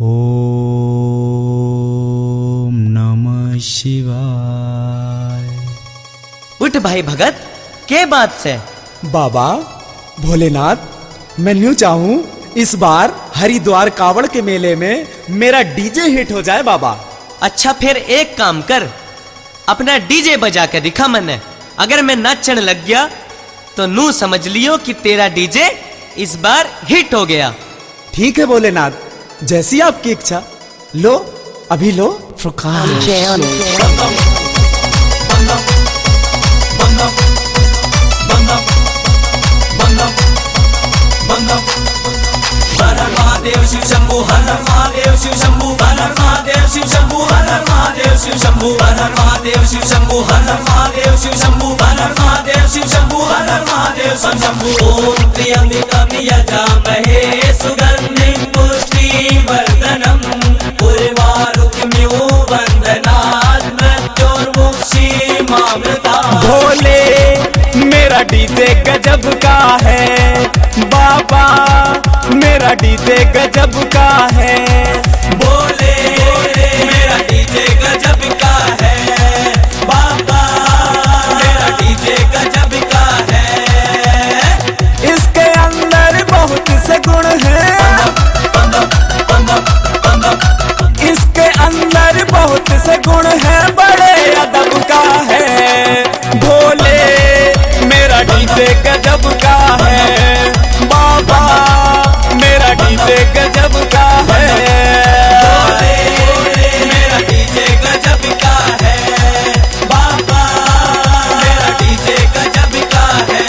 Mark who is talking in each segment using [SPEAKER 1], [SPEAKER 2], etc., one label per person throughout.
[SPEAKER 1] ओम नमः शिवाय।
[SPEAKER 2] उठ भाई भगत, के बात से?
[SPEAKER 3] बाबा भोलेनाथ, मैं न्यू चाहूं इस बार हरिद्वार कावड़ के मेले में मेरा डीजे हिट हो जाए बाबा।
[SPEAKER 2] अच्छा फिर एक काम कर, अपना डीजे बजा के दिखा मैंने। अगर मैं नाचने लग गया तो नू समझ लियो कि तेरा डीजे इस बार हिट हो गया।
[SPEAKER 3] ठीक है भोलेनाथ, जैसी आपकी इच्छा। लो अभी लो फुकान।
[SPEAKER 4] हर हर महादेव शिव शंभू, हर हर महादेव शिव शंभू, हर हर महादेव शिव शंभू, हर हर महादेव शिव शंभू, हर हर महादेव शिव शंभू, हर हर महादेव शिव शंभू, हर हर महादेव शिव शंभू, हर हर महादेव शिव शंभू। ओम त्र्यंबकं यजामहे सुगंधिं पुष्टिवर्धनम् उर्वारुकमिव बन्धनात् मृत्योर्मुक्षीमामृतात्।
[SPEAKER 3] भोले मेरा डीजे गजब का है, बाबा मेरा डीजे गजब का है।
[SPEAKER 4] बोले मेरा डीजे गजब का है, बाबा मेरा डीजे गजब का है।
[SPEAKER 3] इसके अंदर बहुत से गुण हैं, इसके अंदर बहुत से गुण हैं, बड़े अदब का है। भोले मेरा डीजे गजब का है, बाबा मेरा डीजे गजब का है।
[SPEAKER 4] मेरा डीजे गजब का है, बाबा मेरा डीजे गजब का है।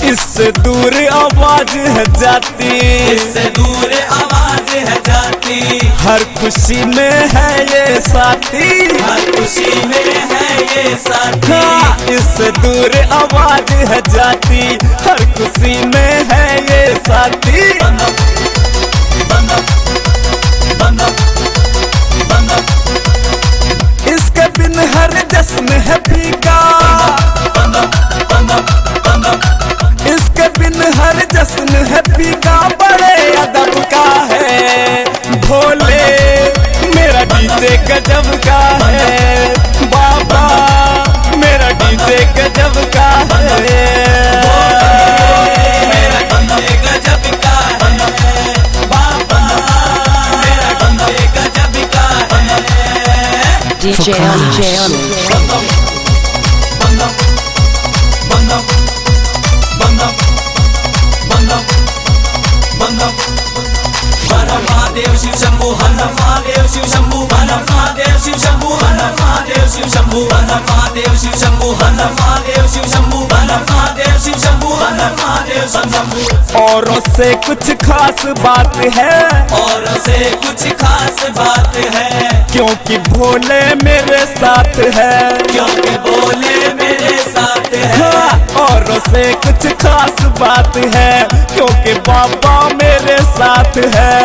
[SPEAKER 3] इससे दूर आवाज है जाती,
[SPEAKER 4] इससे दूर आवाज है जाती,
[SPEAKER 3] हर खुशी में है ये साथी,
[SPEAKER 4] हर खुशी में है ये साथी।
[SPEAKER 3] हाँ, इससे दूर आवाज है जाती, हर खुशी में है ये साथी। इसके बिन हर जश्न है फीका, इसके बिन हर जश्न है फीका, बड़े अदब का है। भोले मेरा डीजे गजब का है, बाबा मेरा डीजे गजब का है।
[SPEAKER 4] मेरा डीजे गजब का है, बाबा मेरा डीजे गजब का है।
[SPEAKER 5] DJ
[SPEAKER 4] हर हर महादेव शिव शंभू, हर हर महादेव शिव शंभू, हर हर महादेव शिव शंभू, हर हर महादेव शिव शंभू, हर हर महादेव शिव शंभू, हर हर महादेव शिव शंभू, हर हर महादेव शिव शंभू, हर हर महादेव शिव शंभू।
[SPEAKER 3] औरों से कुछ खास बात है,
[SPEAKER 4] और से कुछ खास बात है,
[SPEAKER 3] क्योंकि भोले मेरे साथ है,
[SPEAKER 4] क्योंकि बोले मेरे साथ है।
[SPEAKER 3] हाँ, औरों से कुछ खास बात है, क्योंकि बाबा मेरे साथ है।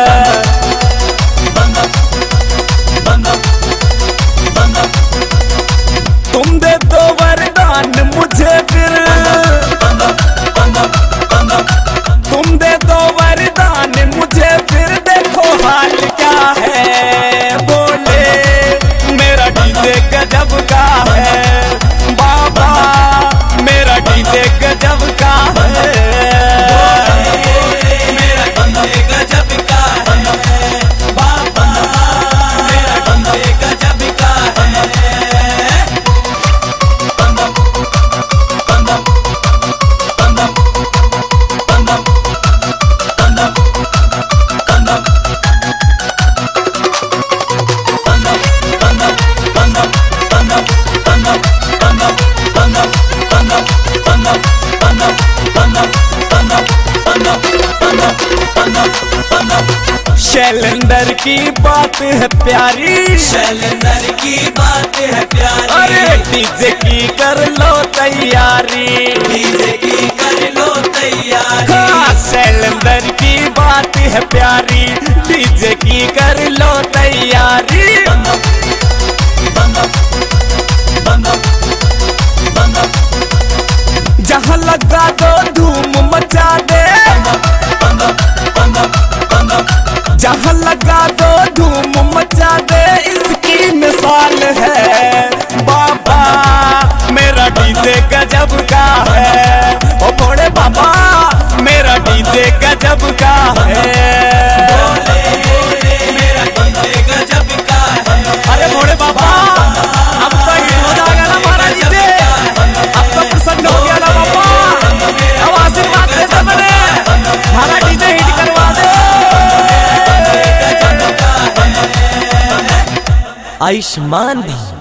[SPEAKER 3] तुम दे दो वरदान मुझे फिर, तुम दे दो वरदान मुझे फिर, देखो हाल क्या है। बोले मेरा डीजे गजब का है, बाबा मेरा डीजे गजब का है।
[SPEAKER 4] मेरा डीजे गजब का है, बाबा मेरा डीजे गजब का है।
[SPEAKER 3] शैलेंद्र की बात है प्यारी,
[SPEAKER 4] शैलेंद्र की बात है प्यारी।
[SPEAKER 3] अरे डीजे की कर लो तैयारी,
[SPEAKER 4] डीजे की कर लो तैयारी।
[SPEAKER 3] हाँ, शैलेंद्र की बात है प्यारी, डीजे की कर लो तैयारी। जहाँ लगा दो धूम मचा दे, जहाँ लगा दो धूम मचा दे, इसकी मिसाल है बाबा मेरा डीजे गजब का है। ओ भोले बाबा मेरा डीजे गजब का है।
[SPEAKER 4] मेरा डीजे गजब का है।
[SPEAKER 3] अरे भोले बाबा अब तो हिट हो जाएगा ना हमारा डीजे, अब तो प्रसन्न हो गया ना बाबा, अब आशीर्वाद दे दो मैंने, हमारा डीजे हिट करवा दे।
[SPEAKER 2] आयुष्मान भव।